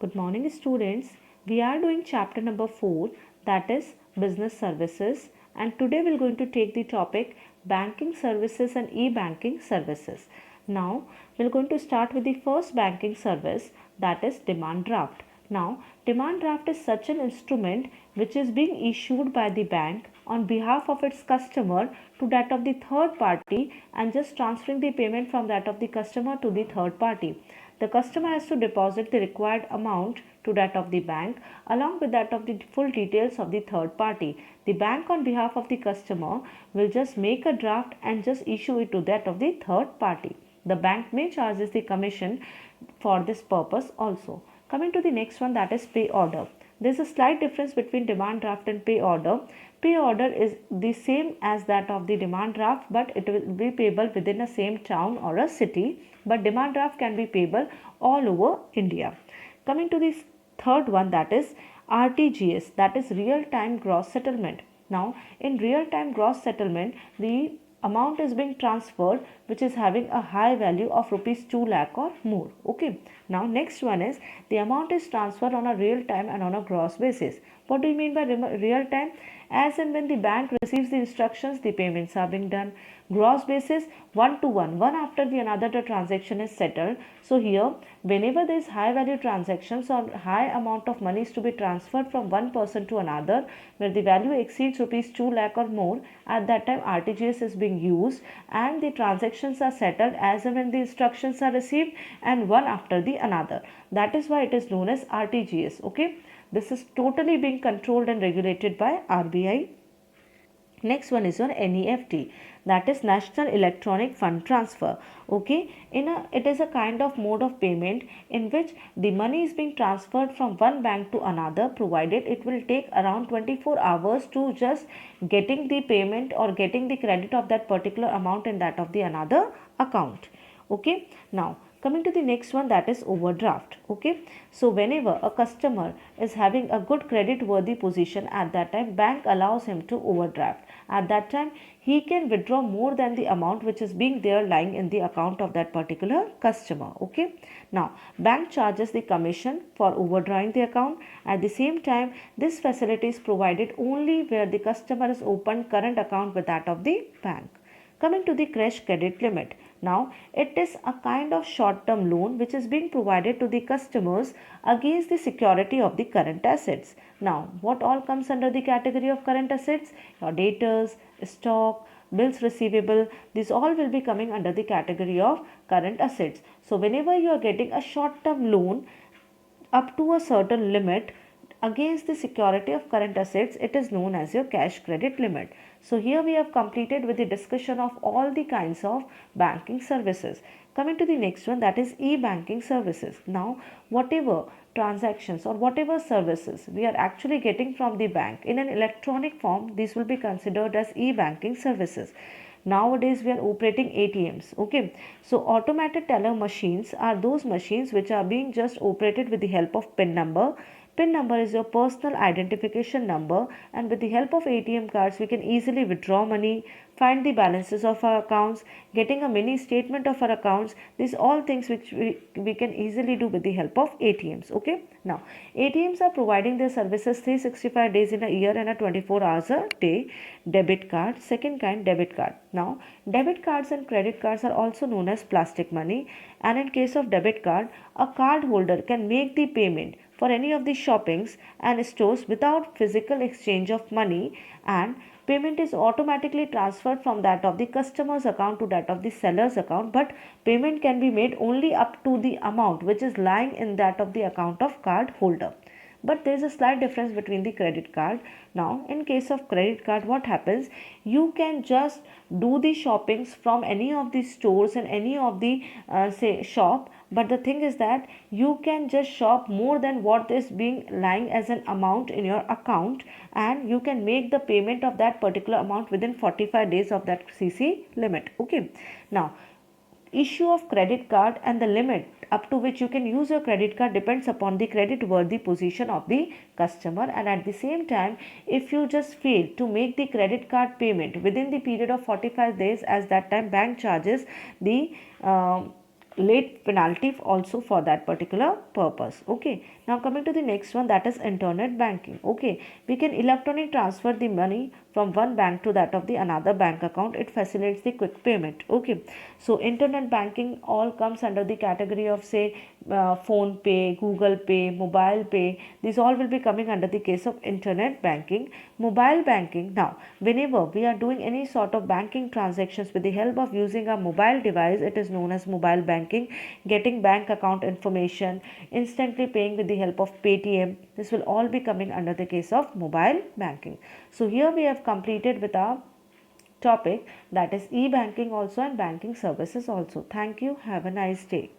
Good morning, students. We are doing chapter number 4, that is business services, and today we're going to take the topic banking services and e-banking services. Now, we're going to start with the first banking service, that is demand draft. Now, demand draft is such an instrument which is being issued by the bank on behalf of its customer to that of the third party and just transferring the payment from that of the customer to the third party. The customer has to deposit the required amount to that of the bank along with that of the full details of the third party. The bank on behalf of the customer will just make a draft and just issue it to that of the third party. The bank may charge the commission for this purpose also. Coming to the next one, that is pay order. There is a slight difference between demand draft and pay order. Pay order is the same as that of the demand draft, but it will be payable within a same town or a city, but demand draft can be payable all over India. Coming to the third one, that is RTGS, that is real time gross settlement. Now in real time gross settlement, the amount is being transferred which is having a high value of rupees 2 lakh or more. Okay, now next one is the amount is transferred on a real time and on a gross basis. What do you mean by real time? As and when the bank receives the instructions, the payments are being done. Gross basis, one to one after the another the transaction is settled. So here, whenever there is high value transactions or high amount of money is to be transferred from one person to another, where the value exceeds rupees 2 lakh or more, at that time RTGS is being used and the transactions are settled as and when the instructions are received and one after the another. That is why it is known as RTGS. Okay, this is totally being controlled and regulated by RBI. Next one is your NEFT, that is National Electronic Fund Transfer. Okay, it is a kind of mode of payment in which the money is being transferred from one bank to another, provided it will take around 24 hours to just getting the payment or getting the credit of that particular amount in that of the another account. Okay, now coming to the next one, that is overdraft. Okay, so whenever a customer is having a good credit worthy position, at that time bank allows him to overdraft. At that time he can withdraw more than the amount which is being there lying in the account of that particular customer. Okay, now bank charges the commission for overdrawing the account. At the same time, this facility is provided only where the customer has opened current account with that of the bank. Coming to the cash credit limit. Now, it is a kind of short-term loan which is being provided to the customers against the security of the current assets. Now, what all comes under the category of current assets? Your debtors, stock, bills receivable, these all will be coming under the category of current assets. So, whenever you are getting a short-term loan up to a certain limit against the security of current assets, it is known as your cash credit limit. So here we have completed with the discussion of all the kinds of banking services. Coming to the next one, that is e-banking services. Now whatever transactions or whatever services we are actually getting from the bank in an electronic form, these will be considered as e-banking services. Nowadays we are operating ATMs. Okay, so automated teller machines are those machines which are being just operated with the help of PIN number. PIN number is your personal identification number, and with the help of ATM cards we can easily withdraw money, find the balances of our accounts, getting a mini statement of our accounts. These all things which we can easily do with the help of ATMs. Okay, now ATMs are providing their services 365 days in a year and a 24 hours a day. Debit card, second kind, debit card. Now debit cards and credit cards are also known as plastic money, and in case of debit card, a card holder can make the payment for any of the shoppings and stores without physical exchange of money, and payment is automatically transferred from that of the customer's account to that of the seller's account, but payment can be made only up to the amount which is lying in that of the account of card holder. But there is a slight difference between the credit card. Now in case of credit card, what happens, you can just do the shoppings from any of the stores and any of the say shop, but the thing is that you can just shop more than what is being lying as an amount in your account, and you can make the payment of that particular amount within 45 days of that CC limit. Okay, now issue of credit card and the limit up to which you can use your credit card depends upon the credit worthy position of the customer, and at the same time if you just fail to make the credit card payment within the period of 45 days, as that time bank charges the late penalty also for that particular purpose. Okay, now coming to the next one, that is internet banking. Okay, we can electronically transfer the money from one bank to that of the another bank account. It facilitates the quick payment. Okay, so internet banking all comes under the category of say phone pay, Google Pay, mobile pay. These all will be coming under the case of internet banking. Mobile banking, now whenever we are doing any sort of banking transactions with the help of using a mobile device, it is known as mobile banking. Getting bank account information, instantly paying with the help of Paytm, this will all be coming under the case of mobile banking. So here we have completed with our topic, that is e-banking also and banking services also. Thank you. Have a nice day.